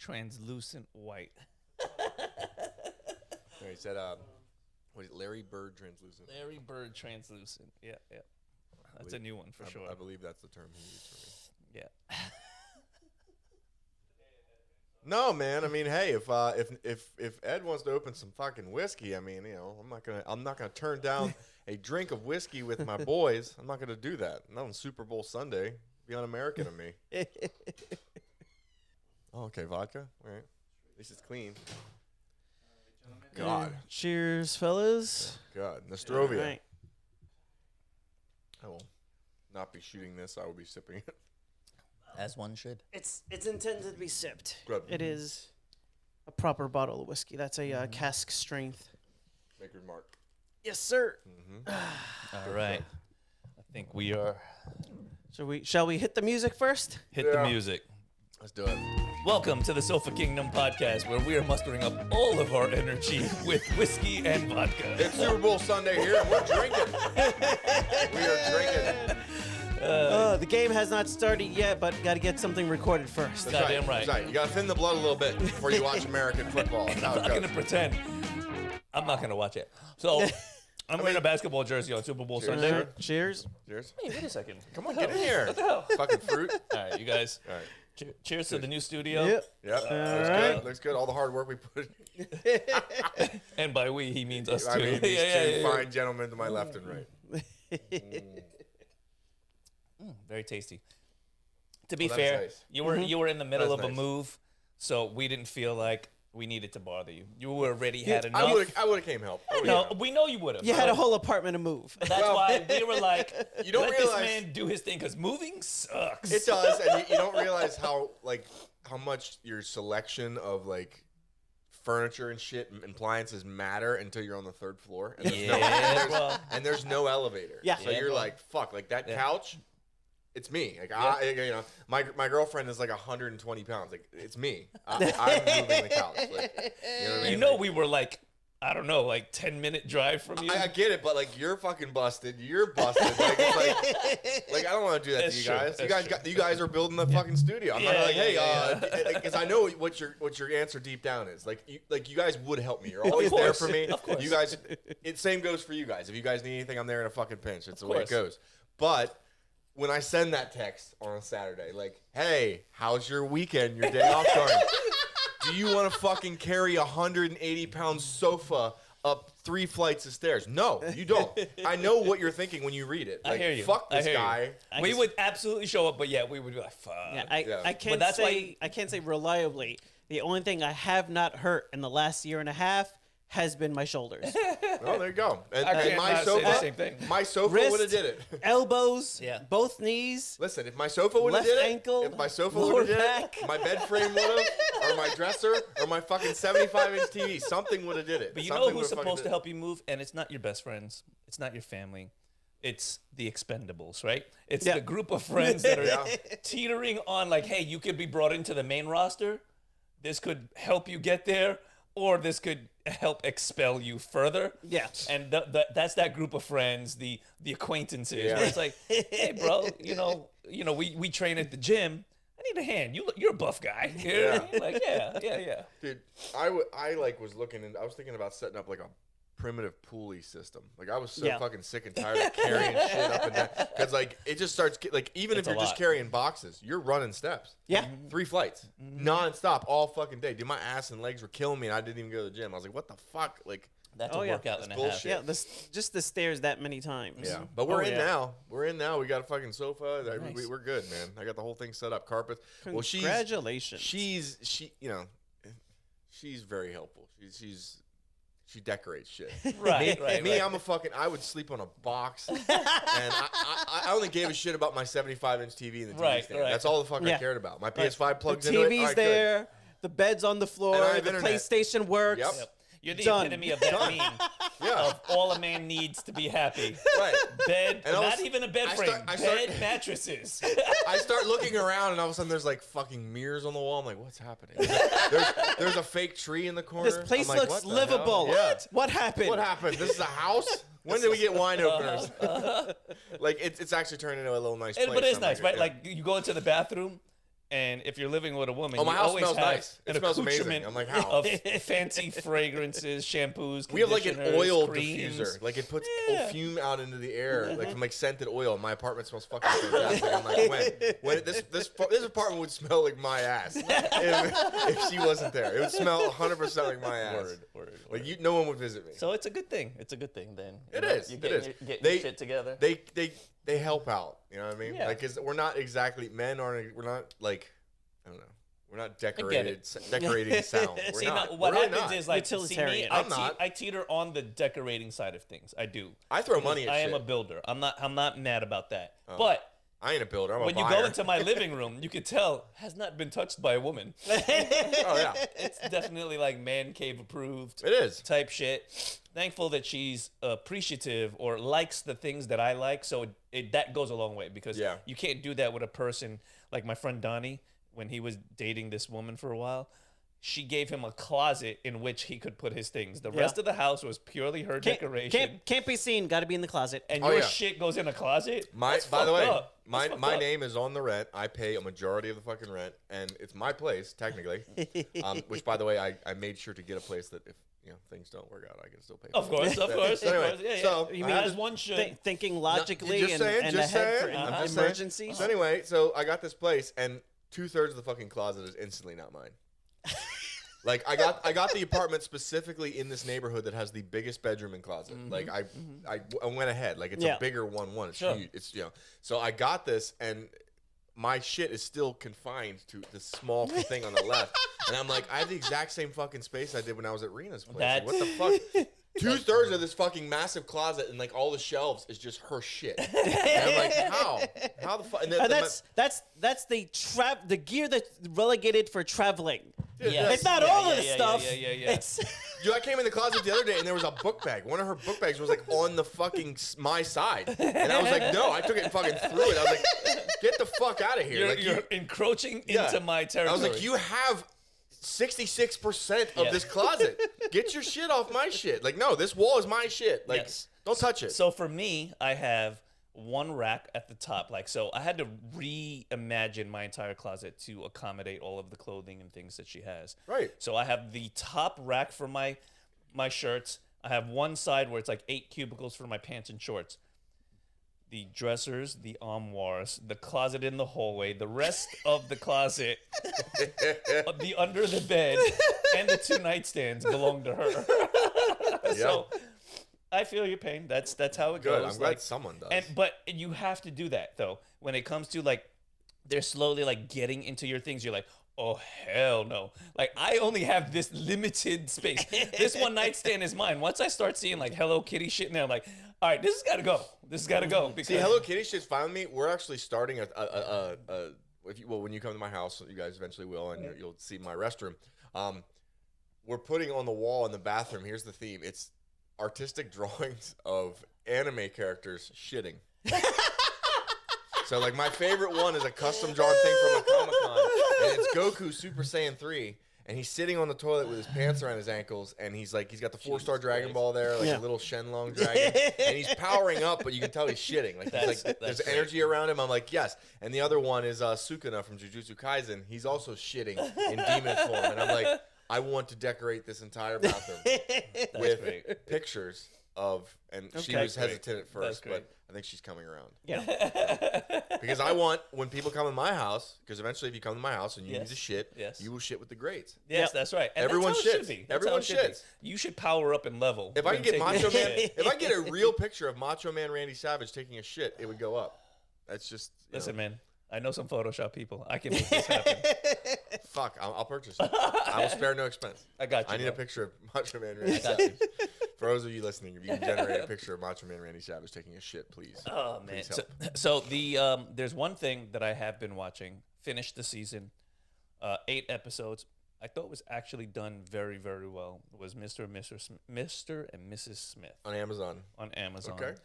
translucent white. He said, what is it, Larry Bird translucent? Larry Bird translucent. Yeah. That's a new one for sure. I believe that's the term he used for me. Yeah. No, man. I mean, hey, if Ed wants to open some fucking whiskey, I mean, I'm not gonna turn down a drink of whiskey with my boys. I'm not gonna do that. Not on Super Bowl Sunday. Be un-American of me. Oh, okay, vodka. All right. At least it's clean. God. Cheers, fellas. God. Nostrovia. Right. I will not be shooting this. I will be sipping it. As one should. It's intended to be sipped. Good. It is a proper bottle of whiskey. That's a cask strength. Maker's mark. Yes, sir. All right. I think we are. Shall we hit the music first? Hit the music. Let's do it. Welcome to the Sofa Kingdom podcast, where we are mustering up all of our energy with whiskey and vodka. It's Super Bowl Sunday here, and we're drinking. We are drinking. The game has not started yet, but got to get something recorded first. That's Goddamn right. That's right. You got to thin the blood a little bit before you watch American football. That's how I'm it not goes. going to pretend. I'm not going to watch it. So, I'm wearing a basketball jersey on Super Bowl Sunday. Sure. Cheers. Cheers. Hey, wait a second. Come on, get in here. What the hell? Fucking fruit. All right, you guys. All right. Cheers to the new studio. Yep. Yep. Looks right. good. Looks good. All the hard work we put in. And by we, he means us too. I mean, these two yeah. fine gentlemen to my left and right. Very tasty. To be that's fair, nice. you were in the middle That's of a nice. move, so we didn't feel like we needed to bother you. You already had enough. I would have came help. No, we know you would have. You had a whole apartment to move. That's why we were like, You don't let realize- this man do his thing, because moving sucks. It does, and you don't realize how much your selection of furniture and shit and appliances matter until you're on the third floor. And there's there's no elevator. Yeah. So Yeah, you're bro. like, fuck, that couch. It's me. My girlfriend is 120 pounds. It's me. I'm moving the couch. You know what I mean? You know, we were 10-minute drive from you. I get it, but you're fucking busted. You're busted. I don't want to do that That's to you true. guys. That's You guys are building the fucking studio. I'm not Yeah, because I know what your answer deep down is. You guys would help me. You're always there for me. Of course. You guys. Same goes for you guys. If you guys need anything, I'm there in a fucking pinch. It's the way it course. goes. But when I send that text on a Saturday, hey, how's your weekend? Your day off going? Do you want to fucking carry a 180-pound sofa up 3 flights of stairs? No, you don't. I know what you're thinking when you read it. I hear you. Fuck this I hear guy. you. We would absolutely show up, but we would be like, fuck. Yeah, Yeah. I But can't that's say I can't say reliably. The only thing I have not hurt in the last year and a half has been my shoulders, Oh, there you go. And I can't my not say the sofa, same thing. my sofa Wrist. would have did it. elbows, Yeah. both knees. Listen, if my sofa would have Left did it, ankle, if my sofa lower would have did back. it, my bed frame would have, or my dresser, or my fucking 75-inch TV, something would have did it. But you know Something who's would've fucking supposed did to it. help you move? And it's not your best friends. It's not your family. It's the Expendables, right? It's Yeah. the group of friends that are Yeah. teetering on hey, you could be brought into the main roster. This could help you get there, or this could help expel you further. Yeah. And that's that group of friends, the acquaintances. Yeah. Where it's like, hey, bro, we train at the gym. I need a hand. You're a buff guy. You know what I mean? Yeah. Dude, I was looking and I was thinking about setting up a primitive pulley system. I was so Yeah. fucking sick and tired of carrying shit up and down because it just starts even It's if a you're just lot. carrying boxes, you're running steps. Yeah. 3 flights nonstop all fucking day. Dude, my ass and legs were killing me and I didn't even go to the gym. I was like, what the fuck? That's Oh, a yeah. workout and a That's half. bullshit. Yeah, just the stairs that many times. Yeah, but we're in yeah. now. We're in now. We got a fucking sofa. Nice. We're good, man. I got the whole thing set up. Carpets. Well, Congratulations. she's very helpful. She decorates shit. Right, Me, I'm a fucking. I would sleep on a box, and I only gave a shit about my 75-inch TV and the TV Right, stand. right. That's all the fuck I Yeah. cared about. My PS5 plugs the into it. TV's All right, good. there. The bed's on the floor. And I have The internet. PlayStation works. Yep. You're the Done. epitome of that meme Yeah. of all a man needs to be happy. Right. Bed, And all not of a- even a bed I frame, start- I start- bed mattresses. I start looking around, and all of a sudden, there's fucking mirrors on the wall. I'm like, what's happening? There's a fake tree in the corner. This place I'm like, looks what the hell? livable. Yeah. What happened? What happened? This is a house? When did we get wine openers? It's actually turned into a little nice place. But it's I'm nice, like, right? You go into the bathroom, And if you're living with a woman, Oh, my you house always smells have nice. It an smells amazing. accoutrement I'm like, how? of fancy fragrances, shampoos, We have like an conditioners, oil creams. diffuser. Like it puts Yeah. fume out into the air, like from like scented oil. My apartment smells fucking fantastic. I'm like, when this apartment would smell like my ass if she wasn't there. It would smell 100% like my ass. Word. Like no one would visit me. So it's a good thing. It's a good thing then. It is. You It get is. Getting your shit together. They help out. You know what I mean? Yeah. Like, 'cause we're not exactly men aren't. We're not like I don't know. We're not decorating sound. We're See, not. now, what We're really happens not. is like, see me, Utilitarian. I'm not. I teeter on the decorating side of things. I do. I throw Because money at I shit. am a builder. I'm not mad about that. Oh. But I ain't a builder. I'm a when you buyer. go into my living room, you could tell has not been touched by a woman. Oh yeah, It's definitely like man cave approved it is. type shit. Thankful that she's appreciative or likes the things that I like, so that goes a long way because Yeah. you can't do that with a person like my friend Donnie when he was dating this woman for a while. She gave him a closet in which he could put his things. The rest of the house was purely her decoration. Can't be seen. Got to be in the closet. And Oh, your yeah. shit goes in a closet. By the fucked way, up. That's fucked my up. name is on the rent. I pay a majority of the fucking rent, and it's my place technically. Which, by the way, I made sure to get a place that if things don't work out, I can still pay. Of for course, it. of course. So anyway, of course. Yeah. so You I mean had as to- one should. Thinking logically just saying, and just ahead saying. for I'm just saying. emergencies. So anyway, so I got this place, and 2/3 of the fucking closet is instantly not mine. Like I got the apartment specifically in this neighborhood that has the biggest bedroom and closet. Like I went ahead. Like it's a bigger one. It's Sure. huge. It's So I got this, and my shit is still confined to this small thing on the left. And I'm like, I have the exact same fucking space I did when I was at Rena's place. Like, what the fuck? 2/3 of this fucking massive closet and like all the shelves is just her shit. And I'm like, how? How the fuck? And That's the gear that's relegated for traveling. Yes. It's not Yeah, all yeah, of the yeah, stuff. yeah. It's Dude, I came in the closet the other day and there was a book bag. One of her book bags was like on the fucking my side, and I was like, no, I took it and fucking threw it. I was like, get the fuck out of here! You're encroaching Yeah. into my territory. I was like, you have 66% of Yeah. this closet. Get your shit off my shit. Like, no, this wall is my shit. Like, Yes. don't touch it. So for me, I have one rack at the top. Like, so I had to reimagine my entire closet to accommodate all of the clothing and things that she has. Right. So I have the top rack for my shirts. I have one side where it's like 8 cubicles for my pants and shorts. The dressers, the armoires, the closet in the hallway, the rest of the closet, the under the bed, and the 2 nightstands belong to her. So I feel your pain. That's how it Good. goes. I'm glad someone does. But you have to do that though. When it comes to like, they're slowly like getting into your things. You're like, oh hell no! Like I only have this limited space. This one nightstand is mine. Once I start seeing like Hello Kitty shit now, I'm like, all right, this has got to go. This has got to go. Because See, Hello Kitty shit's fine with me. We're actually starting when you come to my house, you guys eventually will, and you'll see my restroom. We're putting on the wall in the bathroom. Here's the theme. It's artistic drawings of anime characters shitting. So, like, my favorite one is a custom drawn thing from a Comic-Con, and it's Goku Super Saiyan 3, and he's sitting on the toilet with his pants around his ankles, and he's got the 4-star Dragon Ball there, like a little Shenlong dragon, and he's powering up, but you can tell he's shitting. Like, there's that's energy around him. I'm like, yes. And the other one is Sukuna from Jujutsu Kaisen. He's also shitting in demon form, and I'm like, I want to decorate this entire bathroom with great. pictures of, and she Okay. was hesitant at first, great. but I think she's coming around. yeah. Because I want, when people come in my house, because eventually if you come to my house and you need Yes. to shit, Yes. you will shit with the grates. Yes, Yep. that's right. And Everyone that's how it shits. should be. That's Everyone how it should be. shits. You should power up and level. If I when can get taking Macho a Man, shit. if I get a real picture of Macho Man Randy Savage taking a shit, it would go up. That's just, Listen, man. I know some Photoshop people. I can make this happen. fuck, I'll purchase it. I will spare no expense. I got you. I need a bro. picture of Macho Man Randy Savage. For those of you listening, if you can generate a picture of Macho Man Randy Savage taking a shit, please. Oh man. Please So, help. so the there's one thing that I have been watching. Finished the season, 8 episodes. I thought was actually done very, very well. Was Mr. and Mrs. Smith On Amazon. on Amazon. Okay.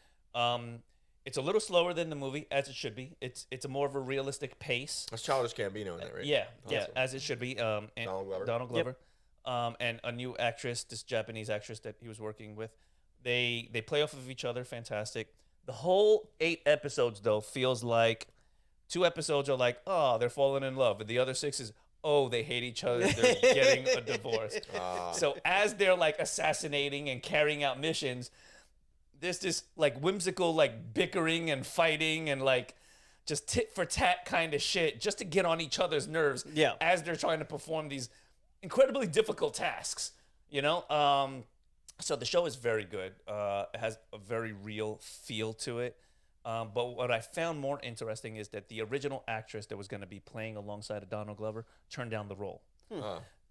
It's a little slower than the movie, as it should be. It's a more of a realistic pace. That's Childish Gambino in that, right? Yeah, yeah, Awesome. as it should be. And Donald Glover. And a new actress, this Japanese actress that he was working with. They play off of each other, fantastic. The whole 8 episodes though feels like 2 episodes are like, oh, they're falling in love, and the other 6 is, oh, they hate each other, they're getting a divorce. So as they're like assassinating and carrying out missions, there's this like whimsical like bickering and fighting and like just tit for tat kind of shit just to get on each other's nerves as they're trying to perform these incredibly difficult tasks, you know? So the show is very good. It has a very real feel to it. But what I found more interesting is that the original actress that was going to be playing alongside of Donald Glover turned down the role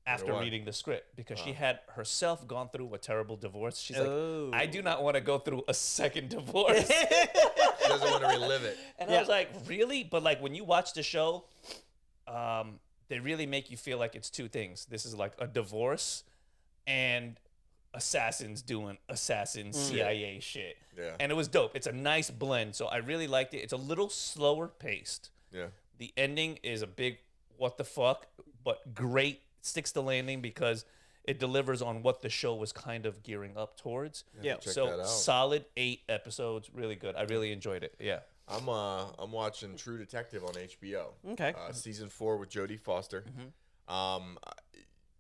after reading the script because she had herself gone through a terrible divorce. She's like, I do not want to go through a second divorce. She doesn't want to relive it. And I was like, really? But like when you watch the show, they really make you feel like it's 2 things. This is like a divorce and assassins doing assassin CIA shit. Yeah. And it was dope. It's a nice blend. So I really liked it. It's a little slower paced. Yeah. The ending is a big what the fuck, but great, sticks the landing because it delivers on what the show was kind of gearing up towards. Yeah. Check that So out. solid 8 episodes, really good. I really enjoyed it. Yeah. I'm watching True Detective on HBO. Okay. Season 4 with Jodie Foster.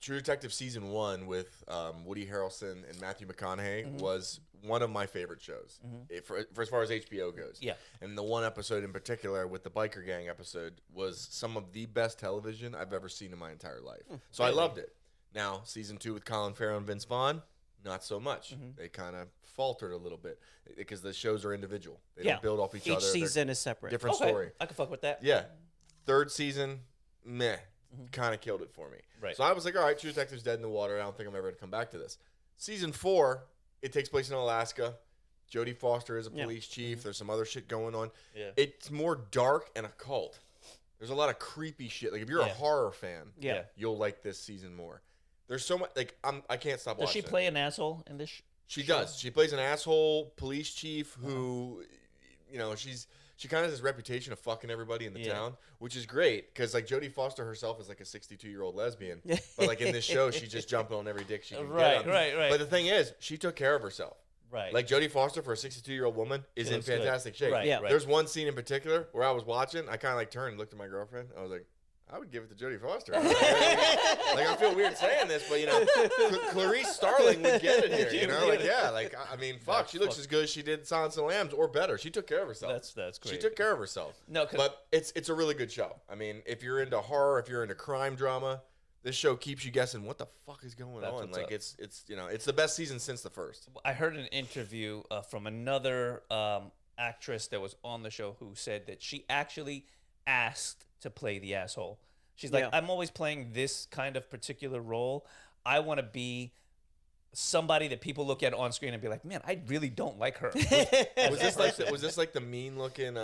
True Detective season 1 with Woody Harrelson and Matthew McConaughey was one of my favorite shows for as far as HBO goes. Yeah. And the one episode in particular with the biker gang episode was some of the best television I've ever seen in my entire life. So I loved it. Now, season 2 with Colin Farrell and Vince Vaughn, not so much. They kind of faltered a little bit because the shows are individual. They don't build off each other. Each season is separate. Different story. I can fuck with that. Yeah. 3rd season, meh. Kind of killed it for me. Right. So I was like, all right, True Detective's dead in the water. I don't think I'm ever going to come back to this. Season 4, it takes place in Alaska. Jodie Foster is a police chief. There's some other shit going on. Yeah. It's more dark and occult. There's a lot of creepy shit. Like if you're a horror fan, you'll like this season more. There's so much. Like I can't stop Does watching. she play an asshole in this? She does. She plays an asshole police chief who, you know, she kind of has this reputation of fucking everybody in the town, which is great because like Jodie Foster herself is like a 62-year-old lesbian, but like in this show she's just jumping on every dick she can get. Right. But the thing is, she took care of herself. Right. Like Jodie Foster for a 62-year-old woman is in fantastic shape. Right, right. There's one scene in particular where I was watching. I kind of like turned and looked at my girlfriend. I was like, I would give it to Jodie Foster. Like I feel weird saying this, but you know, Clarice Starling would get it here. You know, like like I mean, fuck, she looks as good as she did Silence of the Lambs or better. She took care of herself. That's great. She took care of herself. No, but it's a really good show. I mean, if you're into horror, if you're into crime drama, this show keeps you guessing what the fuck is going on. Like it's you know, it's the best season since the first. I heard an interview from another actress that was on the show who said that she actually asked to play the asshole. She's like, I'm always playing this kind of particular role. I want to be somebody that people look at on screen and be like, man, I really don't like her. Was this like the mean looking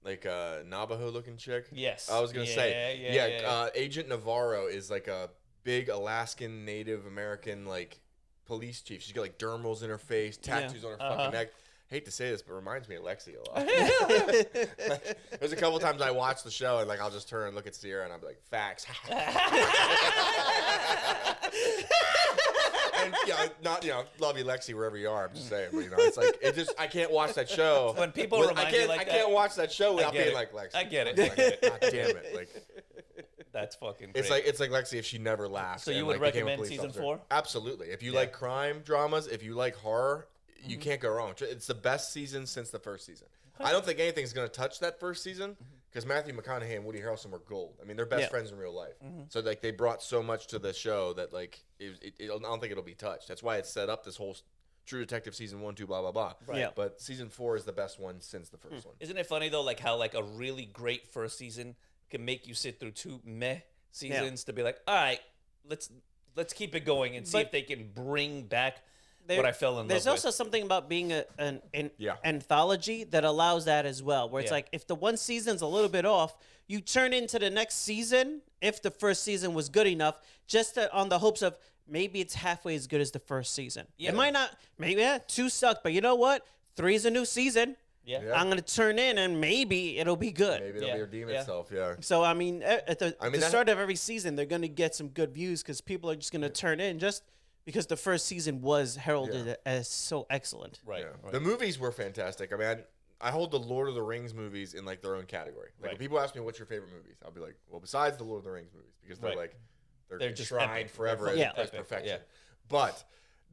like Navajo looking chick? Yes. I was gonna say Agent Navarro is like a big Alaskan Native American like police chief. She's got like dermals in her face, tattoos on her fucking neck. Hate to say this, but it reminds me of Lexi a lot. There's a couple times I watch the show and like I'll just turn and look at Sierra and I'll be like, facts. And love you, Lexi, wherever you are. I'm just saying, but you know, it's like I can't watch that show. When people remind you like I that, can't watch that show without being like Lexi. I get it. Like, God damn it! Like that's fucking great. It's like Lexi if she never laughed. So you and, would like, became a recommend police season officer. 4? Absolutely. If you like crime dramas, if you like horror, you can't go wrong. It's the best season since the first season. I don't think anything's going to touch that first season because Matthew McConaughey and Woody Harrelson were gold. I mean, they're best friends in real life. So like they brought so much to the show that like I don't think it'll be touched. That's why it's set up this whole True Detective season 1, 2, blah blah blah. Right. Yeah. But season 4 is the best one since the first one. Isn't it funny though, like how like a really great first season can make you sit through 2 meh seasons to be like, all right, let's keep it going and see if they can bring back what I fell in love with. There's also something about being an anthology that allows that as well, where it's like if the one season's a little bit off, you turn into the next season if the first season was good enough, just on the hopes of maybe it's halfway as good as the first season. It might not, maybe 2 sucked, but you know what? 3 is a new season. I'm going to turn in and maybe it'll be good. Maybe it'll redeem itself, So, I mean, at the start of every season, they're going to get some good views because people are just going to turn in just because the first season was heralded as so excellent. Right. The movies were fantastic. I mean, I hold the Lord of the Rings movies in like their own category. Like when people ask me what's your favorite movies, I'll be like, well, besides the Lord of the Rings movies, because they're like they're just enshrined forever as perfection. Yeah. But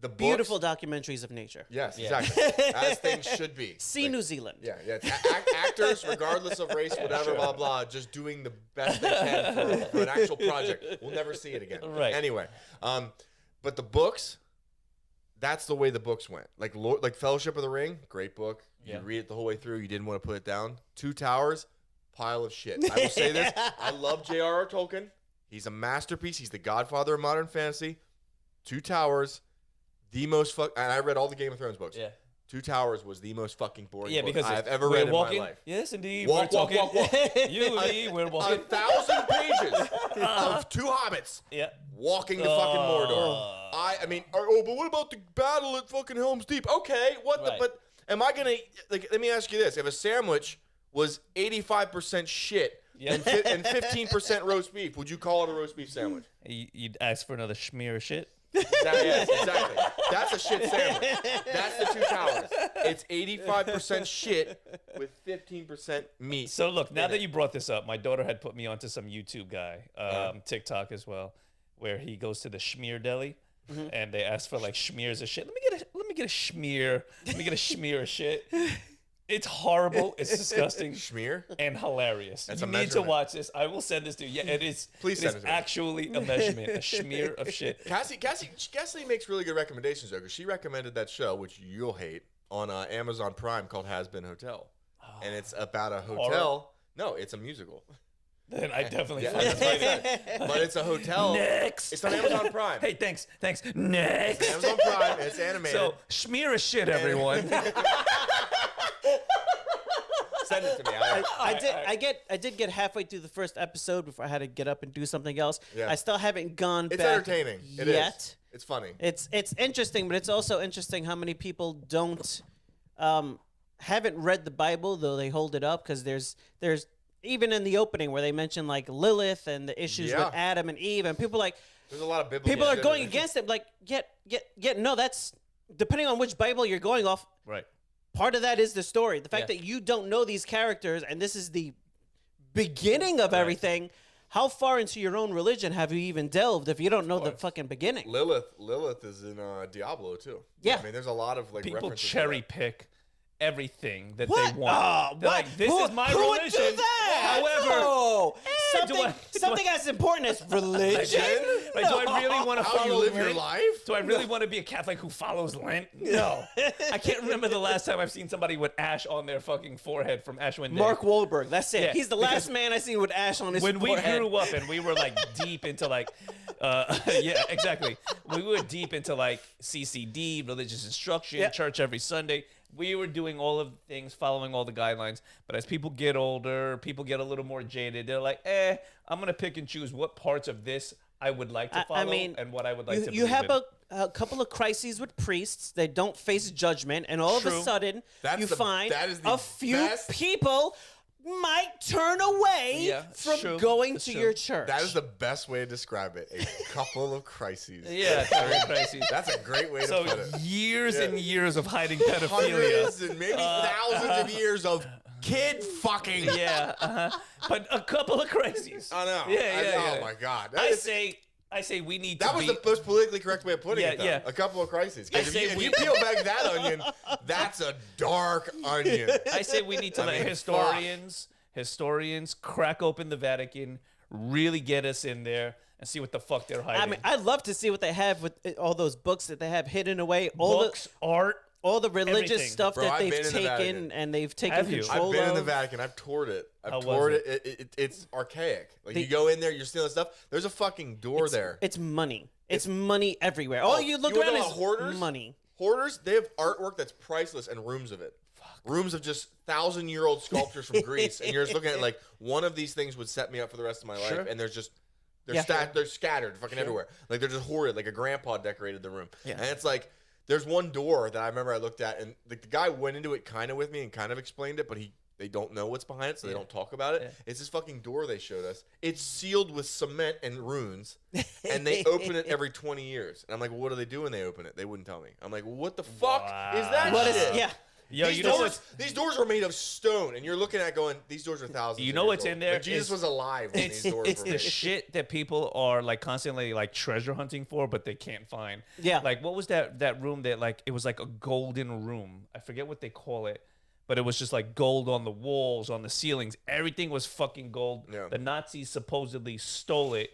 the beautiful documentaries of nature. Yes, exactly. As things should be. See New Zealand. Yeah. It's actors, regardless of race, whatever, blah, blah, just doing the best they can for an actual project. We'll never see it again. Right. Anyway, but the books, that's the way the books went. Like Fellowship of the Ring, great book. You read it the whole way through. You didn't want to put it down. Two Towers, pile of shit. I will say this. I love J.R.R. Tolkien. He's a masterpiece. He's the godfather of modern fantasy. Two Towers, the most and I read all the Game of Thrones books. Yeah. Two Towers was the most fucking boring book I've ever read in my life. Yes, indeed. Walk. You, me, we're walking. 1,000 pages of two hobbits walking to fucking Mordor. I mean, but what about the battle at fucking Helm's Deep? Okay, but am I going to, let me ask you this. If a sandwich was 85% shit and 15% roast beef, would you call it a roast beef sandwich? You'd ask for another schmear of shit? Exactly. That's a shit sandwich. That's the Two Towers. It's 85% shit with 15% meat. So look, now that you brought this up, my daughter had put me onto some YouTube guy, TikTok as well, where he goes to the schmear deli, and they ask for like schmears of shit. Let me get a schmear. Let me get a schmear of shit. It's horrible. It's disgusting. Schmear? And hilarious. That's you need to watch this. I will send this to you. Yeah, it is. Please send it to me. Actually a measurement, a schmear of shit. Cassie makes really good recommendations, though, because she recommended that show, which you'll hate, on Amazon Prime called Hazbin Hotel. And it's about a hotel. Horror? No, it's a musical. Then I definitely that's what I said. But it's a hotel. Next. It's on Amazon Prime. Hey, thanks. Next. It's Amazon Prime, and it's animated. So, schmear of shit, everyone. Send it to me. I did get halfway through the first episode before I had to get up and do something else. Yeah. I still haven't gone it's back entertaining. yet. It is. It's funny. It's interesting, but it's also interesting how many people don't haven't read the Bible, though they hold it up, because there's even in the opening where they mention like Lilith and the issues with Adam and Eve, and people there's a lot of biblical people are going against it. Like, no, that's depending on which Bible you're going off. Right. Part of that is the story. The fact that you don't know these characters and this is the beginning of everything. How far into your own religion have you even delved if you don't know the fucking beginning? Lilith is in Diablo too. Yeah. I mean, there's a lot of people cherry pick everything that they want. They're like, this is my religion. Would do that? However, something as important as religion. Like, do I really want to follow you live Lent? your life? Do I really want to be a Catholic who follows Lent? No. I can't remember the last time I've seen somebody with ash on their fucking forehead from Ash Wednesday. Mark Wahlberg. That's it. Yeah, He's the last man I seen with ash on his forehead. When we grew up and we were like deep into like, yeah, exactly. We were deep into like CCD, religious instruction, church every Sunday. We were doing all of the things, following all the guidelines. But as people get older, people get a little more jaded. They're like, I'm going to pick and choose what parts of this I would like to follow and what I would like to believe You have in. a couple of crises with priests. They don't face judgment. And all of a sudden, find a few people might turn away from going to your church. That is the best way to describe it. A couple of crises. Yeah, crises. That's a great way to put it. Years and years of hiding pedophilia. Hundreds and maybe thousands of years of kid fucking. Yeah, but a couple of crises. I know. Yeah. Oh my God. I say we need that to was the most politically correct way of putting it, though. Yeah. A couple of crises. If you peel back that onion, that's a dark onion. I say we need to let historians crack open the Vatican, really get us in there, and see what the fuck they're hiding. I mean, I'd love to see what they have with all those books that they have hidden away. Art. All the religious everything. stuff that they've taken and they've taken control of. I've been in the Vatican. I've toured it. It's archaic. Like you go in there, you're stealing stuff. There's a fucking door there. It's money. It's money everywhere. All you look around is hoarders? Money. Hoarders, they have artwork that's priceless and rooms of it. Rooms of just 1,000-year-old sculptures from Greece. And you're just looking at like, one of these things would set me up for the rest of my life. And they're scattered fucking everywhere. Like they're just hoarded. Like a grandpa decorated the room. Yeah. And it's like, there's one door that I remember I looked at, and the guy went into it kind of with me and kind of explained it, but they don't know what's behind it, so they don't talk about it. Yeah. It's this fucking door they showed us. It's sealed with cement and runes, and they open it every 20 years. And I'm like, well, what do they do when they open it? They wouldn't tell me. I'm like, well, what the fuck is that shit? Yo, these doors are made of stone, and you're looking at going, these doors are thousands. You know of what's years in old. there? Like, Jesus was alive when these doors It's were the made. shit that people are like constantly like treasure hunting for, but they can't find. Yeah. Like what was that room that like it was like a golden room? I forget what they call it, but it was just like gold on the walls, on the ceilings. Everything was fucking gold. Yeah. The Nazis supposedly stole it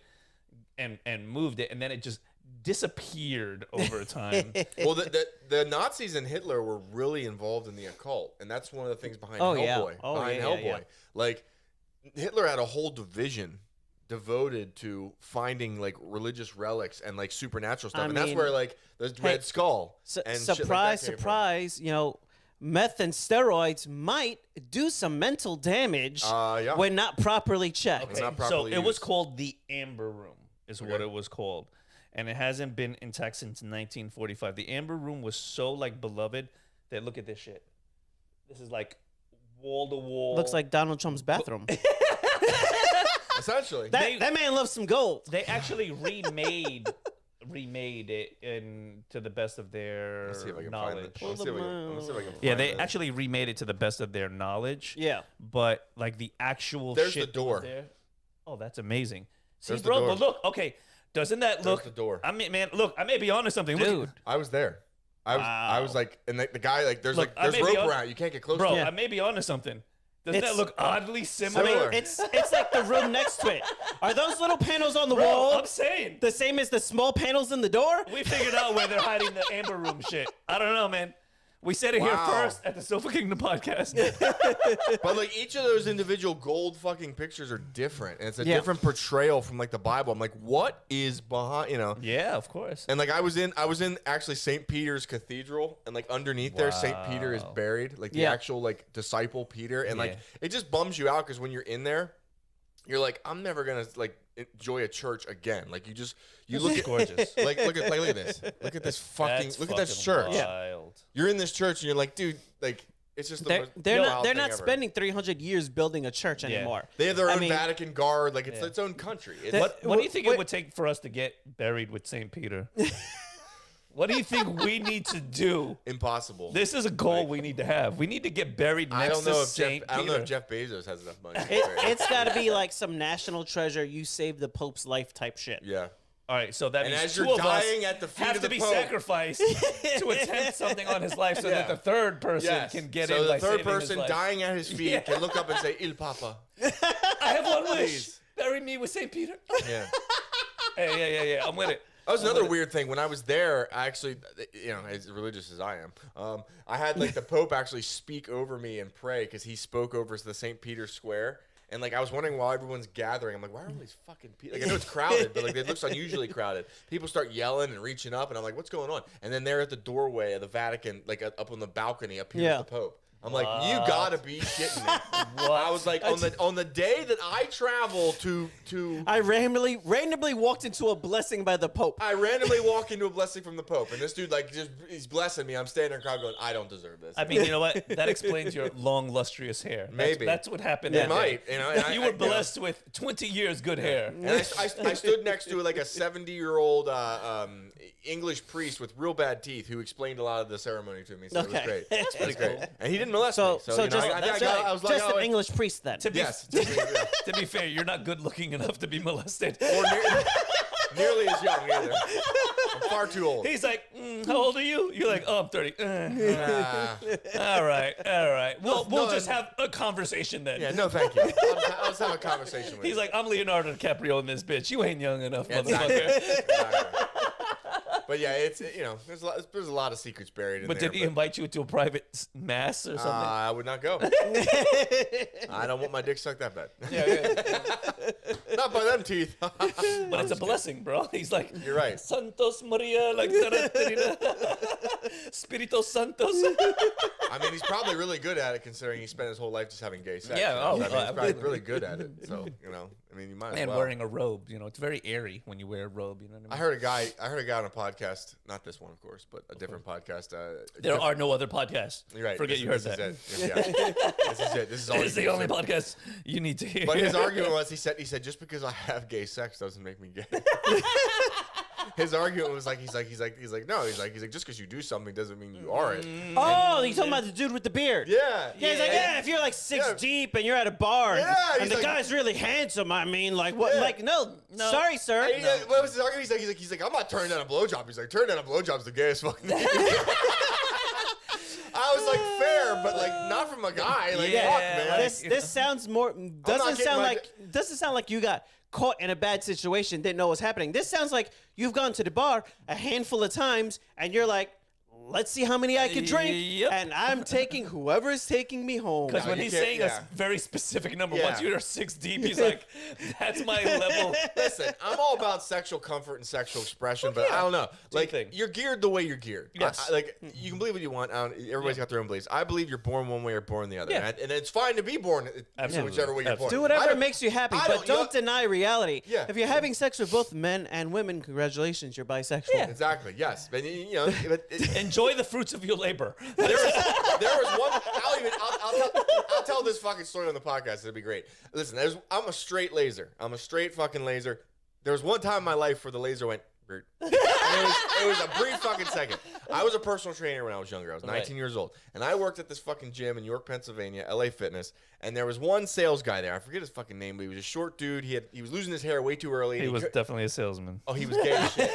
and moved it, and then it just disappeared over time. Well, the Nazis and Hitler were really involved in the occult, and that's one of the things behind Hellboy. Hellboy. Like, Hitler had a whole division devoted to finding like religious relics and like supernatural stuff, and that's where like the Red Skull and surprise, shit like that surprise. You know, meth and steroids might do some mental damage when not properly checked. Okay, so it was called the Amber Room, is what it was called. And it hasn't been intact since 1945. The Amber Room was so like beloved that look at this shit. This is like wall to wall. Looks like Donald Trump's bathroom. Essentially, that man loves some gold. They actually remade it in to the best of their knowledge. Yeah, they actually remade it to the best of their knowledge. Yeah, but like the actual there's shit the door. There, oh, that's amazing. See, there's bro, but look, okay. Doesn't that look? The door. I mean, man, look, I may be onto something, dude. I was there. I was like, and the guy like, there's rope around. You can't get close. Bro, to it. I may be onto something. Doesn't that look oddly similar? I mean, it's like the room next to it. Are those little panels on the wall? I'm saying the same as the small panels in the door. We figured out where they're hiding the Amber Room shit. I don't know, man. We said it here first at the Sofa Kingdom podcast. But like each of those individual gold fucking pictures are different, and it's a different portrayal from like the Bible. I'm like, what is behind? You know? Yeah, of course. And like I was in actually St. Peter's Cathedral, and like underneath there, St. Peter is buried, like the actual like disciple Peter, and like it just bums you out because when you're in there, you're like, I'm never gonna like enjoy a church again. Like you look at gorgeous. look at this. Look at this fucking look at this church. Wild. You're in this church and you're like, dude, like it's just they're not spending 300 years building a church anymore. They have their own Vatican guard, like it's its own country. What do you think it would take for us to get buried with St. Peter? What do you think we need to do? Impossible. This is a goal we need to have. We need to get buried next to St. Peter. I don't know if Jeff Bezos has enough money. It's got to be like some national treasure. You saved the Pope's life type shit. Yeah. All right, so that means as two you're of dying us at the feet have of to the be Pope. sacrificed to attempt something on his life, so that the third person can get in. So the by third saving his person life. dying at his feet can look up and say, "Il Papa." I have one wish. Please. Bury me with St. Peter. Yeah. Yeah. I'm with it. That was another weird thing. When I was there, I actually, as religious as I am, I had like the Pope actually speak over me and pray because he spoke over the St. Peter's Square. And like I was wondering why everyone's gathering. I'm like, why are all these fucking people? Like I know it's crowded, but like it looks unusually crowded. People start yelling and reaching up, and I'm like, what's going on? And then they're at the doorway of the Vatican, like up on the balcony up here with the Pope. I'm like, you gotta be shitting me. I was like, on the day that I travel to I randomly walked into a blessing by the Pope. I randomly walk into a blessing from the Pope, and this dude like he's blessing me. I'm standing in a crowd going, I don't deserve this. I mean, you know what? That explains your long, lustrous hair. Maybe that's what happened. It might. You know, you were blessed with 20 years good hair. And I stood next to like a 70-year-old English priest with real bad teeth who explained a lot of the ceremony to me. So it was great. That's pretty great. And he didn't molest me. So just, I was like, an English priest then. To be fair, you're not good looking enough to be molested. Or nearly as young either. I'm far too old. He's like, how old are you? You're like, oh, I'm 30. All right. We'll just have a conversation then. Yeah, no, thank you. I'll just have a conversation with you. He's like, I'm Leonardo DiCaprio in this bitch. You ain't young enough, motherfucker. Exactly. But yeah, it's there's a lot of secrets buried in there. But did he invite you to a private mass or something? I would not go. I don't want my dick sucked that bad. Yeah. Not by them teeth. But it's a blessing, bro. He's like, you're right. Santos Maria, like Spiritus Santos. I mean, he's probably really good at it considering he spent his whole life just having gay sex. Yeah, he's probably really good at it. So I mean, you might as well. And wearing a robe, it's very airy when you wear a robe. You know what I mean? I heard a guy on a podcast, not this one, of course, but a different podcast. There are no other podcasts. You're right. Forget you heard that. This is it. This is all. This is the only podcast you need to hear. But his argument was, he said, just because I have gay sex doesn't make me gay. his argument was like, he's like, no, he's like, just because you do something doesn't mean you are it. Oh, you talking about the dude with the beard? Yeah. He's like, if you're like six deep and you're at a bar, and the guy's really handsome. I mean, like what? Like no, sorry, sir. What was his argument? He's like, I'm not turning down a blowjob. He's like, turning down a blowjob's the gayest fucking thing. I was like, fair, but like not from a guy. Like, fuck, man. This sounds more doesn't sound like you got caught in a bad situation, didn't know what was happening. This sounds like you've gone to the bar a handful of times and you're like, let's see how many I can drink, and I'm taking whoever is taking me home. Because when he's saying a very specific number, once you're 6 deep, he's like, that's my level. Listen, I'm all about sexual comfort and sexual expression, but I don't know. Like, you're geared the way you're geared. Yes. Like, you can believe what you want. Everybody's got their own beliefs. I believe you're born one way or born the other. Yeah. And it's fine to be born whichever way you're born. Do whatever makes you happy, but don't deny reality. Yeah. If you're having sex with both men and women, congratulations, you're bisexual. Yeah. Exactly, yes. But, you know, enjoy the fruits of your labor. There was one. I'll tell this fucking story on the podcast. It'll be great. Listen, I'm a straight laser. I'm a straight fucking laser. There was one time in my life where the laser went. It was a brief fucking second. I was a personal trainer when I was younger. I was 19 years old, and I worked at this fucking gym in York, Pennsylvania, LA Fitness. And there was one sales guy there. I forget his fucking name, but he was a short dude. He was losing his hair way too early. He was definitely a salesman. Oh, he was gay as shit.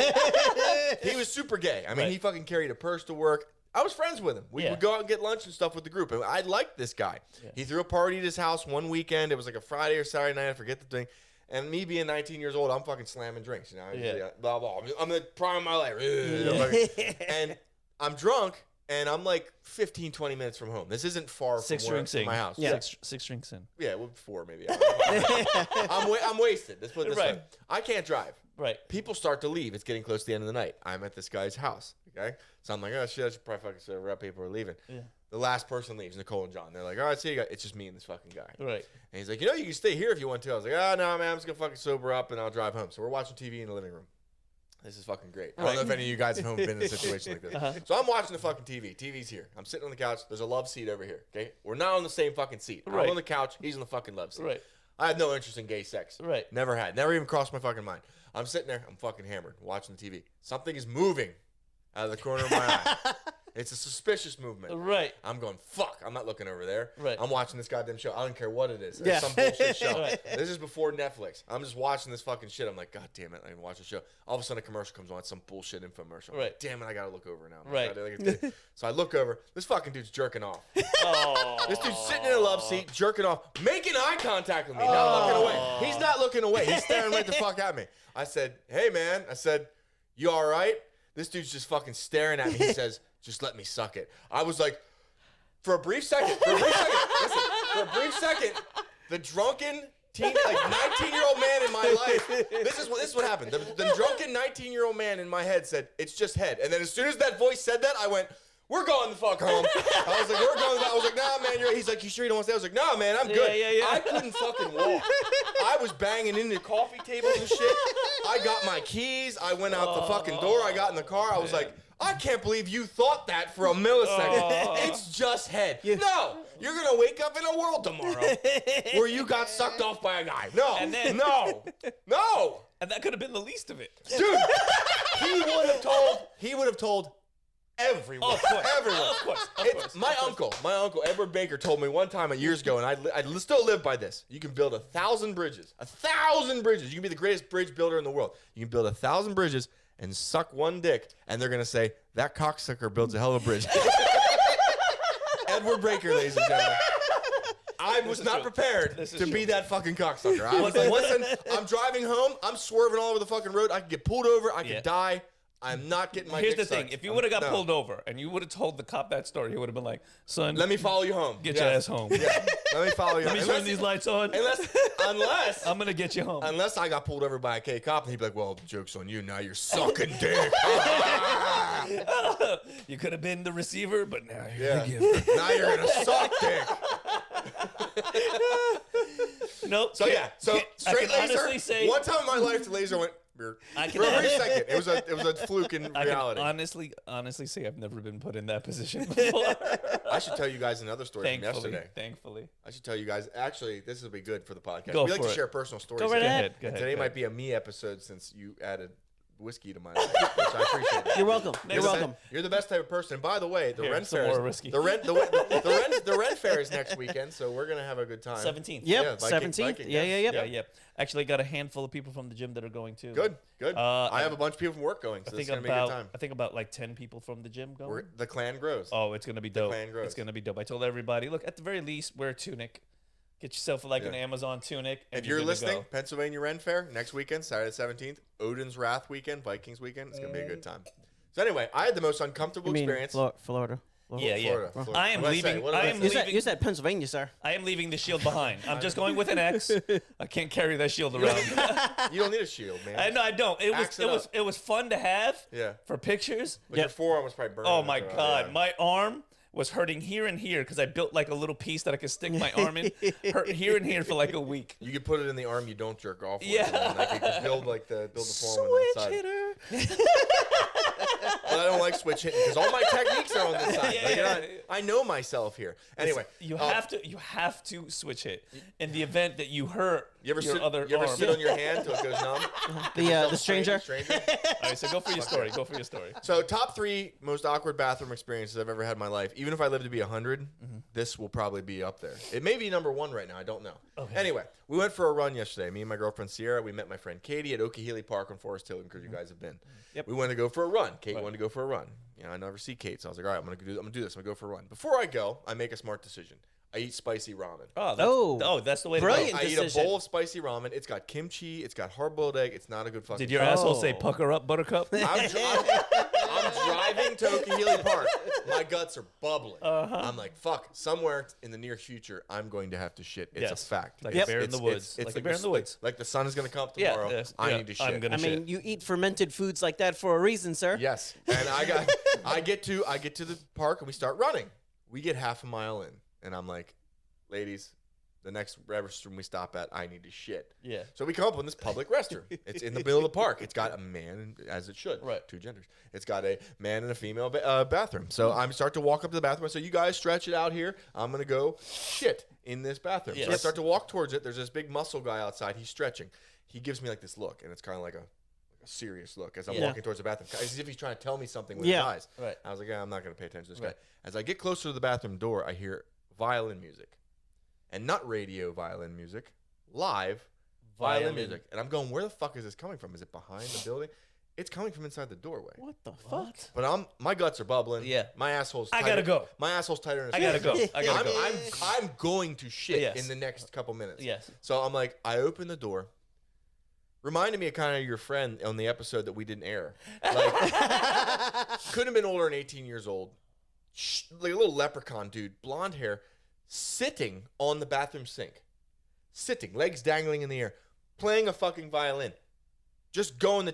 He was super gay. I mean, he fucking carried a purse to work. I was friends with him. We would go out and get lunch and stuff with the group. And I liked this guy. Yeah. He threw a party at his house one weekend. It was like a Friday or Saturday night. I forget the thing. And me being 19 years old, I'm fucking slamming drinks. You know, blah, blah. I'm the prime of my life. And I'm drunk, and I'm like 15, 20 minutes from home. This isn't far from my house. Yeah. Six drinks in. Yeah, well, 4 maybe. I'm wasted. Let's put it this way. I can't drive. Right. People start to leave. It's getting close to the end of the night. I'm at this guy's house. Okay. So I'm like, oh shit, I should probably fucking serve up. People are leaving. Yeah. The last person leaves, Nicole and John. They're like, all right, see you guys. It's just me and this fucking guy. Right. And he's like, you know, you can stay here if you want to. I was like, oh no, man, I'm just gonna fucking sober up and I'll drive home. So we're watching TV in the living room. This is fucking great. I don't know if any of you guys at home have been in a situation like this. So I'm watching the fucking TV. TV's here. I'm sitting on the couch. There's a love seat over here. Okay. We're not on the same fucking seat. I'm on the couch. He's on the fucking love seat. Right. I had no interest in gay sex. Right. Never had. Never even crossed my fucking mind. I'm sitting there. I'm fucking hammered, watching the TV. Something is moving out of the corner of my eye. It's a suspicious movement. Right. I'm going, fuck, I'm not looking over there. Right. I'm watching this goddamn show. I don't care what it is. It's some bullshit show. Right. This is before Netflix. I'm just watching this fucking shit. I'm like, God damn it, I can watch the show. All of a sudden a commercial comes on. It's some bullshit infomercial. Right. Like, damn it, I gotta look over now. Right. So I look over. This fucking dude's jerking off. Oh. This dude's sitting in a love seat, jerking off, making eye contact with me, not looking away. He's not looking away. He's staring right the fuck at me. I said, hey man, you all right? This dude's just fucking staring at me. He says, just let me suck it. I was like, for a brief second, the drunken teen, like 19-year-old man in my life, this is what happened. The drunken 19-year-old man in my head said, it's just head. And then as soon as that voice said that, I went, we're going the fuck home. I was like, I was like, nah, man. He's like, you sure you don't want to stay? I was like, nah, man, I'm good. Yeah. I couldn't fucking walk. I was banging into coffee tables and shit. I got my keys. I went out the fucking door. I got in the car. I was like, I can't believe you thought that for a millisecond. It's just head. No, you're going to wake up in a world tomorrow where you got sucked off by a guy. No, no. And that could have been the least of it. Dude, he would have told everyone. Everyone. Of course. My uncle, Edward Baker, told me one time years ago, and I still live by this. You can build 1,000 bridges. 1,000 bridges. You can be the greatest bridge builder in the world. You can build 1,000 bridges and suck one dick, and they're going to say, that cocksucker builds a hell of a bridge. Edward Baker, ladies and gentlemen. I was not prepared to be that fucking cocksucker. I was like, listen, I'm driving home. I'm swerving all over the fucking road. I could get pulled over. I could die. I'm not getting my Here's dick the thing. sucked. If you would have got pulled over and you would have told the cop that story, he would have been like, son, let me follow you home. Get your ass home. Yeah. Let me follow you home. Let me turn these lights on. Unless I'm going to get you home. Unless I got pulled over by a K cop and he'd be like, well, joke's on you. Now you're sucking dick. You could have been the receiver, but now you're the giver. Now you're going to suck dick. Nope. So straight laser. One time in my life, the laser went. For a brief second, it was a fluke in reality. I can honestly say I've never been put in that position before. I should tell you guys another story from yesterday. Thankfully. I should tell you guys. Actually, this will be good for the podcast. We like to share personal stories. Go right ahead. Today might be a me episode since you added whiskey to my life, which I appreciate. That. You're welcome. You're welcome. You're the best type of person. And by the way, the Ren some Fair more whiskey. the Ren Fair is next weekend, so we're gonna have a good time. 17th. Yep, Viking, 17th. yeah. Yeah. Actually, got a handful of people from the gym that are going too. Good. I have a bunch of people from work going, so it's gonna be a good time. I think about like 10 people from the gym going. The clan grows. Oh, it's gonna be dope. clan grows. It's gonna be dope. I told everybody, look, at the very least, wear a tunic. Get yourself like an Amazon tunic. And If you're listening, go. Pennsylvania Ren Fair next weekend, Saturday 17th, Odin's Wrath weekend, Vikings weekend. It's gonna be a good time. So anyway, I had the most uncomfortable experience. Florida. Yeah. Florida. I am leaving. You said Pennsylvania, sir. I am leaving the shield behind. I'm just going with an X. I can't carry that shield around. You don't need a shield, man. I don't. It was fun to have. Yeah. For pictures. But your forearm was probably burning. Oh my God, my arm was hurting here and here because I built like a little piece that I could stick my arm in. Hurt here and here for like a week. You could put it in the arm you don't jerk off with. Yeah. Like you could build the form on that side. Hitter. But I don't like switch hitting because all my techniques are on this side. Yeah. I know myself here. Anyway, You have to switch hit in the event that you hurt you ever your sit, other you ever arm. sit on your hand till it goes numb? The stranger. All right, so go for your story. Go for your story. So top 3 most awkward bathroom experiences I've ever had in my life. Even if I live to be 100, this will probably be up there. It may be number 1 right now. I don't know. Okay. Anyway, we went for a run yesterday. Me and my girlfriend Sierra. We met my friend Katie at Okeechobee Park on Forest Hill because you guys have been. Yep. We wanted to go for a run. Kate wanted to go for a run. You know, I never see Kate, so I was like, all right, I'm gonna do this. I'm gonna go for a run. Before I go, I make a smart decision. I eat spicy ramen. That's the way to Brilliant. go. I eat a bowl of spicy ramen. It's got kimchi. It's got hard-boiled egg. It's not a good fucking. Did your asshole say pucker up, Buttercup? I'm driving to Okeechobee Park. My guts are bubbling. I'm like, fuck. Somewhere in the near future, I'm going to have to shit. It's a fact. Like a bear in the woods. It's like a bear in the woods. Like the sun is going to come up tomorrow. I need to shit. I'm gonna shit. You eat fermented foods like that for a reason, sir. Yes. And I get to the park and we start running. We get half a mile in, and I'm like, ladies, the next restroom we stop at, I need to shit. Yeah. So we come up with this public restroom. It's in the middle of the park. It's got a man, as it should. Right. 2 genders. It's got a man and a female bathroom. So I start to walk up to the bathroom. So you guys stretch it out here. I'm going to go shit in this bathroom. Yes. So I start to walk towards it. There's this big muscle guy outside. He's stretching. He gives me like this look, and it's kind of like a serious look as I'm walking towards the bathroom, as if he's trying to tell me something with his eyes. Right. I was like, I'm not going to pay attention to this guy. As I get closer to the bathroom door, I hear violin music. And not radio violin music, live violin music. And I'm going, where the fuck is this coming from? Is it behind the building? It's coming from inside the doorway. What the fuck? But my guts are bubbling. Yeah. My asshole's tighter. I gotta go. My asshole's tighter than a I gotta go. I'm going to shit Yes. in the next couple minutes. Yes. So I'm like, I open the door. Reminded me of kind of your friend on the episode that we didn't air. Like, couldn't have been older than 18 years old. Like a little leprechaun dude, blonde hair, sitting on the bathroom sink. Sitting, legs dangling in the air, playing a fucking violin. Just going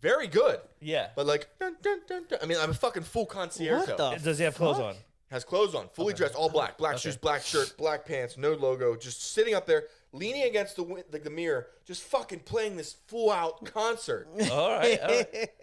very good. Yeah. But like, dun, dun, dun, dun. I mean, I'm a fucking full concierge. What the Does he have clothes on? Has clothes on, fully dressed, all black. Black shoes, black shirt, black pants, no logo. Just sitting up there, leaning against the mirror, just fucking playing this full-out concert. All right.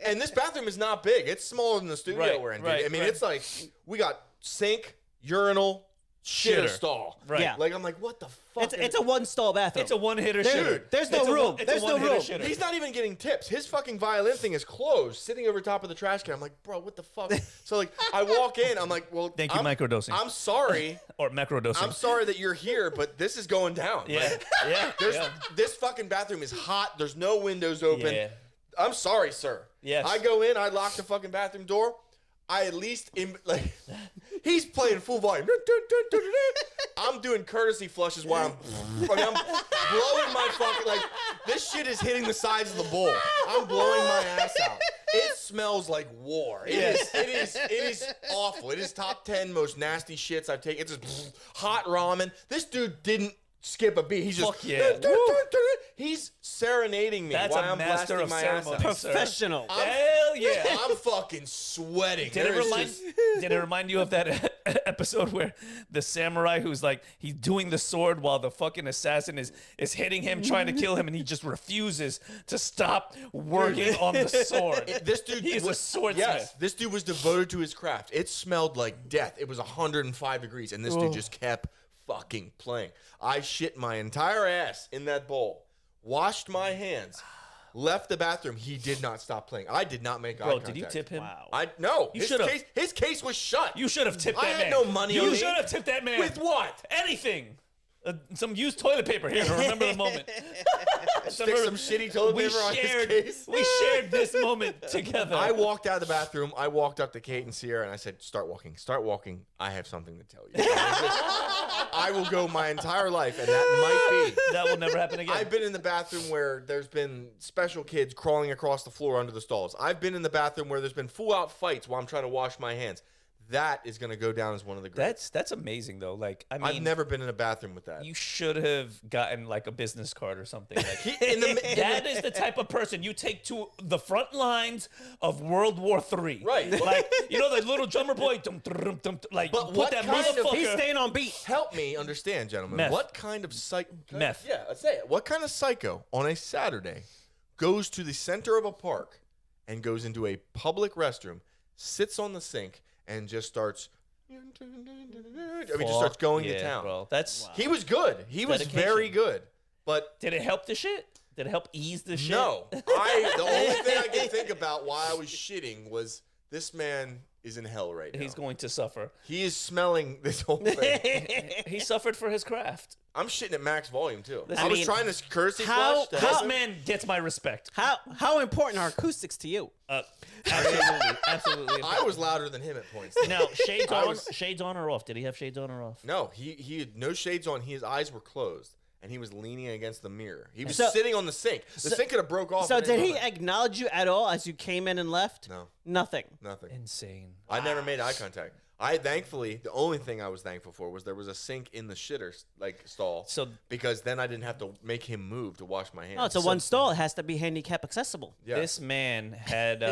And this bathroom is not big. It's smaller than the studio we're in, dude. I mean, it's like, we got sink, urinal, shitter stall. Right. Yeah. Like, I'm like, what the fuck? It's a one-stall bathroom. It's a one-hitter shitter. There's no room. There's no room. He's not even getting tips. His fucking violin thing is closed, sitting over top of the trash can. I'm like, bro, what the fuck? So, like, I walk in. I'm like, well, Thank you, microdosing. I'm sorry. Or macrodosing. I'm sorry that you're here, but this is going down. Yeah. Like, this fucking bathroom is hot. There's no windows open. Yeah. I'm sorry, sir. Yes. I go in. I lock the fucking bathroom door. I at least, he's playing full volume. I'm doing courtesy flushes while I'm blowing my fucking, like, this shit is hitting the sides of the bowl. I'm blowing my ass out. It smells like war. It is awful. It is top 10 most nasty shits I've taken. It's just hot ramen. This dude didn't skip a beat. He's just, he's serenading me That's while a I'm master blasting of my ass ceremony, out. sir. Professional. Hell yeah. I'm fucking sweating. Did it remind you of that episode where the samurai who's like, he's doing the sword while the fucking assassin is hitting him, trying to kill him, and he just refuses to stop working on the sword. This dude He's a swordsmith. Yes, this dude was devoted to his craft. It smelled like death. It was 105 degrees, and this dude just kept fucking playing. I shit my entire ass in that bowl, washed my hands, left the bathroom, he did not stop playing. I did not make eye Bro, contact. did you tip him? Wow. No. You should have. His case was shut. You should have tipped that man. I had no money on You me. should have tipped that man. With what? Anything. Some used toilet paper here to remember the moment. Stick some shitty toilet paper on his case. We shared this moment together. I walked out of the bathroom. I walked up to Kate and Sierra, and I said, "Start walking. Start walking. I have something to tell you." I will go my entire life, and that might be. That will never happen again. I've been in the bathroom where there's been special kids crawling across the floor under the stalls. I've been in the bathroom where there's been full-out fights while I'm trying to wash my hands. That is going to go down as one of the greats. That's amazing though. Like I mean, I've never been in a bathroom with that. You should have gotten like a business card or something. Like, That is the type of person you take to the front lines of World War III. Right. Like the little drummer boy. Like But put what that kind of- motherfucker. He's staying on beat. Help me understand, gentlemen. Meth. What kind of Meth. Yeah, let's say it. What kind of psycho on a Saturday goes to the center of a park and goes into a public restroom, sits on the sink, and just starts... just starts going to town. Bro. That's He was good. He was Dedication. very good. But Did it help the shit? Did it help ease the shit? no, the only thing I can think about while I was shitting was this man is in hell right now. He's going to suffer. He is smelling this whole thing. He suffered for his craft. I'm shitting at max volume too. Listen, I was I mean, trying to courtesy how- flush. This man gets my respect. How important are acoustics to you? Absolutely, absolutely. I was louder than him at points. Now, shades I on, was- shades on or off? Did he have shades on or off? No, he had no shades on. His eyes were closed, and he was leaning against the mirror. He was So- sitting on the sink. The sink could have broke off. So at any did he moment. acknowledge you at all as you came in and left? No, Nothing. nothing. Insane. I never made eye contact. Thankfully, the only thing I was thankful for was there was a sink in the shitter stall. So because then I didn't have to make him move to wash my hands. Oh, it's a one stall. It has to be handicap accessible. Yeah. this man had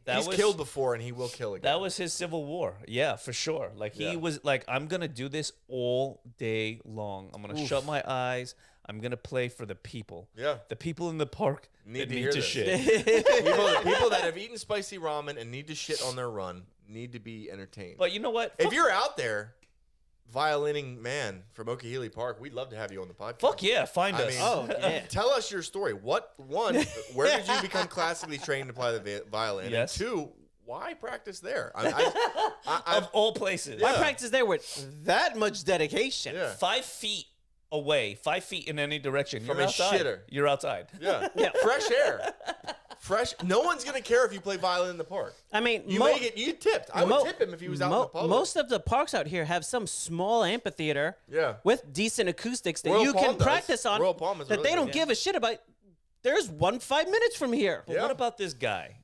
He's killed before, and he will kill again. That was his civil war. Yeah, for sure. Like he Yeah. was like, I'm gonna do this all day long. I'm gonna shut my eyes. I'm gonna play for the people. Yeah. The people in the park Need that to need hear to this. shit. people that have eaten spicy ramen and need to shit on their run need to be entertained. But you know what? If you're out there, violining man from Okehilly Park, we'd love to have you on the podcast. Fuck yeah, find I us. mean, Oh, yeah. Tell us your story. Where did you become classically trained to play the violin? Yes. And two, why practice there? Of all places. Why Yeah. practice there with that much dedication? Yeah. 5 feet away, 5 feet in any direction. From You're a outside. shitter. You're outside. Yeah. Yeah. Fresh air. No one's gonna care if you play violin in the park. I mean, You may get tipped. I would tip him if he was out in the public. Most of the parks out here have some small amphitheater Yeah. with decent acoustics that Royal you Palm can does. practice on Royal Palm is that really they don't good. give a shit about. There's one 5 minutes from here. But Yeah. what about this guy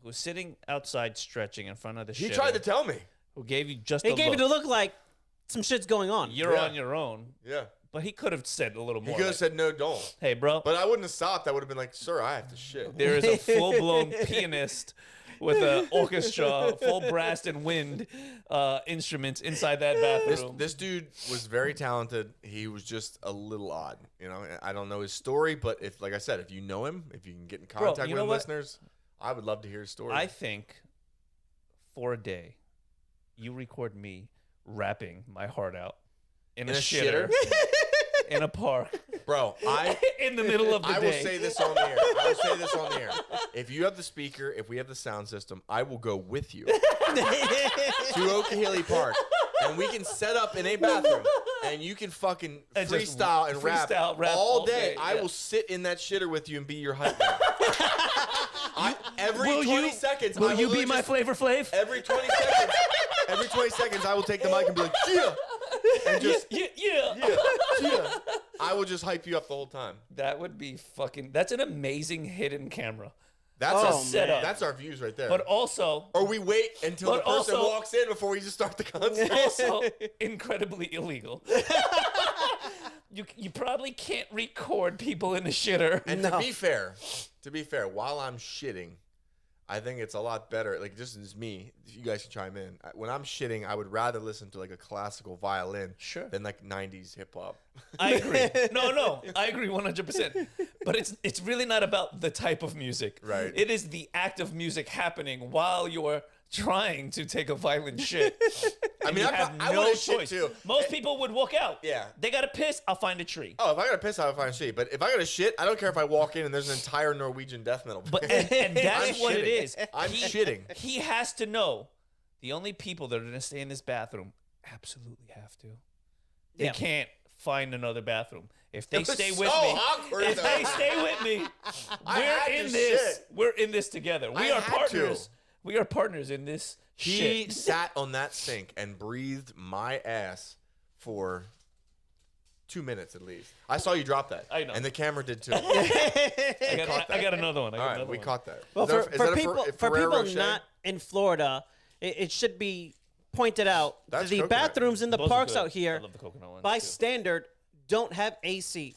who's sitting outside stretching in front of the He shitter, tried to tell me. who gave you just They a gave look. you the look like some shit's going on. You're Yeah. on your own. Yeah. But he could have said a little He more. could have like, said no, don't. hey, bro, But I wouldn't have stopped. I would have been like, sir, I have to shit. there is a full-blown pianist with an orchestra, full brass and wind instruments inside that bathroom. This dude was very talented. He was just a little odd. You know, I don't know his story, but like I said, if you know him, if you can get in contact you with know him, what? listeners, I would love to hear his story. I think for a day, you record me rapping my heart out in a shitter, in a park, Bro, in the middle of the I day. will say this on the air. I will say this on the air. If you have the speaker, if we have the sound system, I will go with you to Okehilly Park, and we can set up in a bathroom, and you can fucking And just freestyle and rap rap all all day. day, I yeah. will sit in that shitter with you and be your hype man. Every Will 20 you- seconds, Will I you be literally my just- Flavor Flav? Every 20 seconds, I will take the mic and be like, yeah, and just yeah. yeah. I will just hype you up the whole time. That would be fucking. That's an amazing hidden camera. That's Oh, our man. setup. That's our views right there. But also, Or we wait until the But person also- walks in before we just start the concert. also incredibly illegal. You probably can't record people in the shitter. And to be fair, while I'm shitting, I think it's a lot better. Like, just as me, you guys can chime in. When I'm shitting, I would rather listen to like a classical violin Sure. than like 90s hip hop. I agree. No, I agree 100%. But it's really not about the type of music. Right. It is the act of music happening while you're trying to take a violent shit. And mean, you I have I no would've shit choice. too. Most people would walk out. Yeah. They got to piss. I'll find a tree. Oh, if I gotta piss, I'll find a shit. But if I gotta shit, I don't care if I walk in and there's an entire Norwegian death metal. But and that's I'm what it shitting. is. I'm shitting. He has to know the only people that are going to stay in this bathroom absolutely have to. They Yeah. can't find another bathroom. If they was stay so with me, awkward, if though. they stay with me, I had we're to in this. shit. We're in this together. We I are had partners. to. We are partners in this He shit. sat on that sink and breathed my ass for 2 minutes at least. I saw you drop that. I know. And the camera did too. I got another one. I got All right, another we one. caught that. Well, Is that for is that a people, for Ferrero people Rocher? not in Florida, it should be pointed out That's the coconut. bathrooms in the Those are parks good. out here, I love the coconut ones, by too. standard, don't have AC.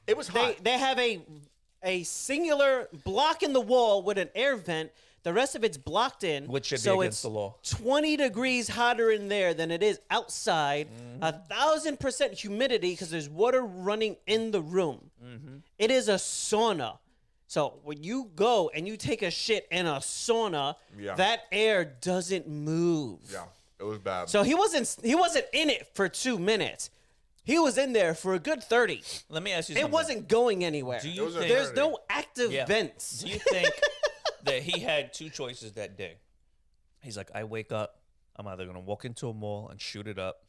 It was hot. They have a singular block in the wall with an air vent. The rest of it's blocked in. Which should be so against it's the law. 20 degrees hotter in there than it is outside. 1,000% humidity because there's water running in the room. It is a sauna. So when you go and you take a shit in a sauna, Yeah. that air doesn't move. Yeah, it was bad. So he wasn't in it for 2 minutes. He was in there for a good 30. Let me ask you It something. wasn't going anywhere. Do you was a think, There's no active Yeah. vents. Do you think that he had two choices that day? He's like, I wake up, I'm either gonna walk into a mall and shoot it up,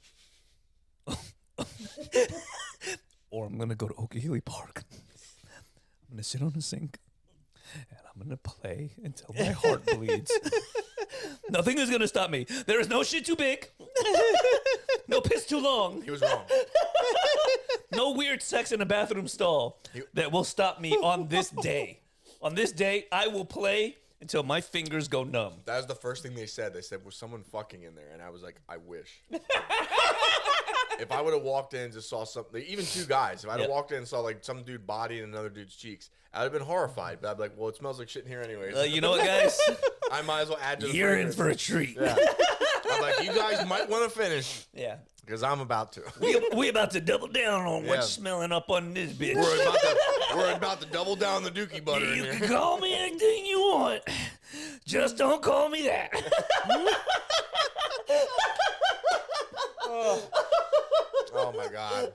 or I'm gonna go to Okeechobee Park. I'm gonna sit on a sink and I'm gonna play until my heart bleeds. Nothing is gonna stop me. There is no shit too big, no piss too long, he was wrong. no weird sex in a bathroom stall that will stop me on this day. On this day, I will play until my fingers go numb. That was the first thing they said. They said, was someone fucking in there? And I was like, I wish. If I would have walked in and just saw something, even two guys, if I'd have Yep. walked in and saw like some dude body in another dude's cheeks, I'd have been horrified. But I'd be like, well, it smells like shit in here anyways. You know what, guys? I might as well add to the You're in fragrance. for a treat. Yeah. I'm like, you guys might want to finish Yeah. because I'm about to. We about to double down on Yeah. what's smelling up on this bitch. We're about to double down the dookie butter in You here. can call me anything you want. Just don't call me that. Oh my god.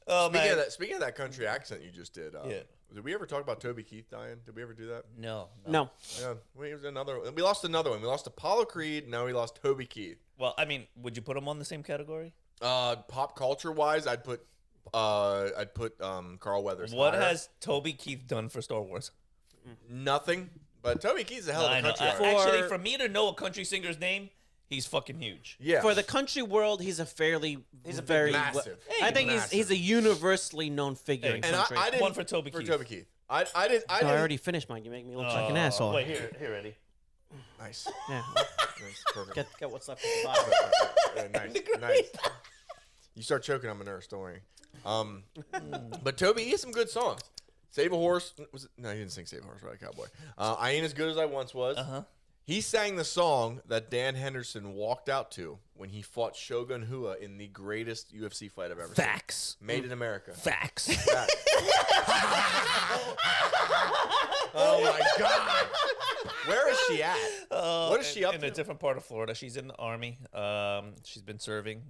Oh, man. Speaking of that country accent you just did, Yeah. did we ever talk about Toby Keith dying? Did we ever do that? No. No. Yeah, we lost another one. We lost Apollo Creed. Now we lost Toby Keith. Well, I mean, would you put them on the same category? Pop culture wise, I'd put Carl Weathers. What higher. has Toby Keith done for Star Wars? Nothing? But Toby Keith's a hell of I a know. country artist. Actually, for me to know a country singer's name, he's fucking huge. Yeah, For the country world, he's a very massive. I think Massive. he's a universally known figure in and country. I didn't One for Toby Keith. Keith. I didn't. I already finished mine. You make me look like an asshole. Wait, here, Eddie. Nice. Yeah. Nice, perfect. Get what's left at the bottom. Nice. You start choking, I'm a nurse. Don't worry. But Toby, he has some good songs. Save a Horse. No, he didn't sing Save a Horse, right, Cowboy. I Ain't As Good As I Once Was. Uh-huh. He sang the song that Dan Henderson walked out to when he fought Shogun Rua in the greatest UFC fight I've ever Facts. seen. Made in America. Facts. Facts. Oh my God. Where is she at? What is she up in to? a different part of Florida. She's in the army. She's been serving,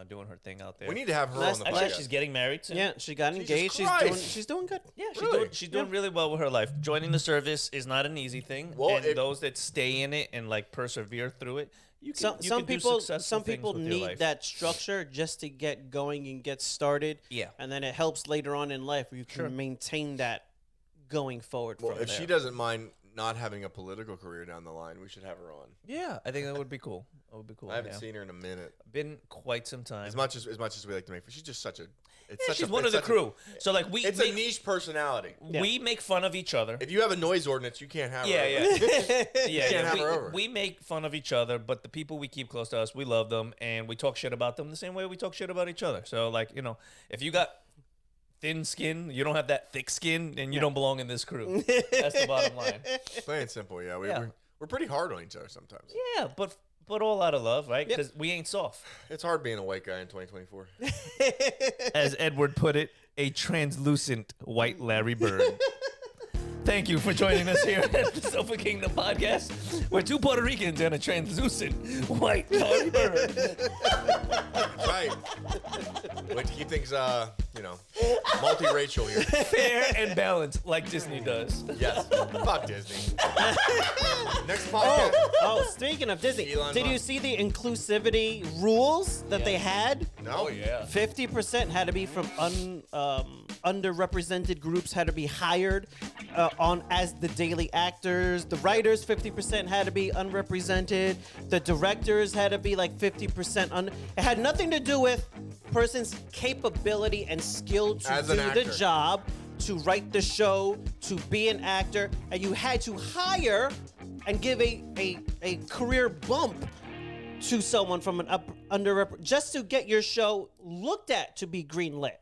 doing her thing out there. We need to have her Last- on the Actually, podcast. she's getting married soon. Yeah, she got Jesus engaged. Christ. She's doing good. Yeah, Really? she's doing really well with her life. Joining the service is not an easy thing. Well, and those that stay in it and like persevere through it, you can, you Some can do people successful things people with your need life. that structure just to get going and get started. Yeah. And then it helps later on in life where you can Sure. maintain that going forward Well, from if there. she doesn't mind not having a political career down the line, we should have her on. Yeah, I think that would be cool. That would be cool. I haven't yeah. seen her in a minute. Been quite some time. As much as we like to make, she's just such a. It's Yeah, such she's a, one of it's the such a- crew. So like we It's make, a niche personality. we make fun of each other. If you have a noise ordinance, you can't have her. Yeah, yeah. Yeah, can't have we, her over. we make fun of each other, but the people we keep close to us, we love them, and we talk shit about them the same way we talk shit about each other. So, like, you know, if you got thin skin, you don't have that thick skin, then you don't belong in this crew. That's the bottom line. Plain and simple. Yeah, Yeah. we're pretty hard on each other sometimes. Yeah, but all out of love, right? Yep. Because we ain't soft. It's hard being a white guy in 2024. As Edward put it, a translucent white Larry Bird. Thank you for joining us here at the Sofa Kingdom podcast, where two Puerto Ricans and a translucent white Tory bird. Right. We like to keep things, multiracial here. Fair and balanced, like Disney does. Yes. Fuck Disney. Next podcast. Oh, speaking of Disney, Elon did you Musk. see the inclusivity rules that they had? No. Oh, yeah. 50% had to be from underrepresented groups, had to be hired on as the daily actors. The writers, 50% had to be unrepresented. The directors had to be like 50% It had nothing to do with person's capability and skill to As do an the actor. job, to write the show, to be an actor, and you had to hire and give a career bump to someone from an underrepresented, just to get your show looked at to be greenlit.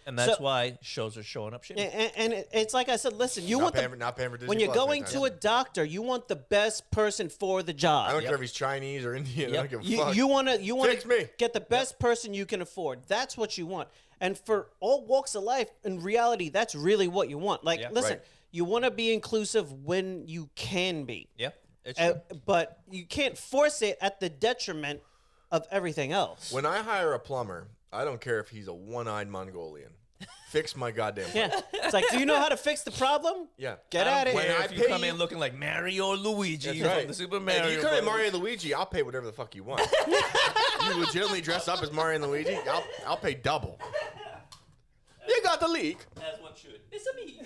And that's So- why shows are showing up shitty. And it's like I said, listen, you want Not paying for Disney when you're Plus going next to time. a doctor, you want the best person for the job. I don't care if he's Chinese or Indian. I don't give a You, fuck. you want to Fix me. get the best person you can afford. That's what you want. And for all walks of life, in reality, that's really what you want. Like, Yeah. listen, Right. you want to be inclusive when you can be. Yeah, it's true. But you can't force it at the detriment of everything else. When I hire a plumber, I don't care if he's a one-eyed Mongolian. Fix my goddamn pipe. Yeah. It's like, do you know how to fix the problem? Yeah. Get I at don't it. care When I if you come pay in you- looking like Mario or Luigi That's right. from the Super Mario. If you come in Brothers. Mario and Luigi, I'll pay whatever the fuck you want. You legitimately dress up as Mario and Luigi, I'll pay double. You got the leak. As one should. It's a me.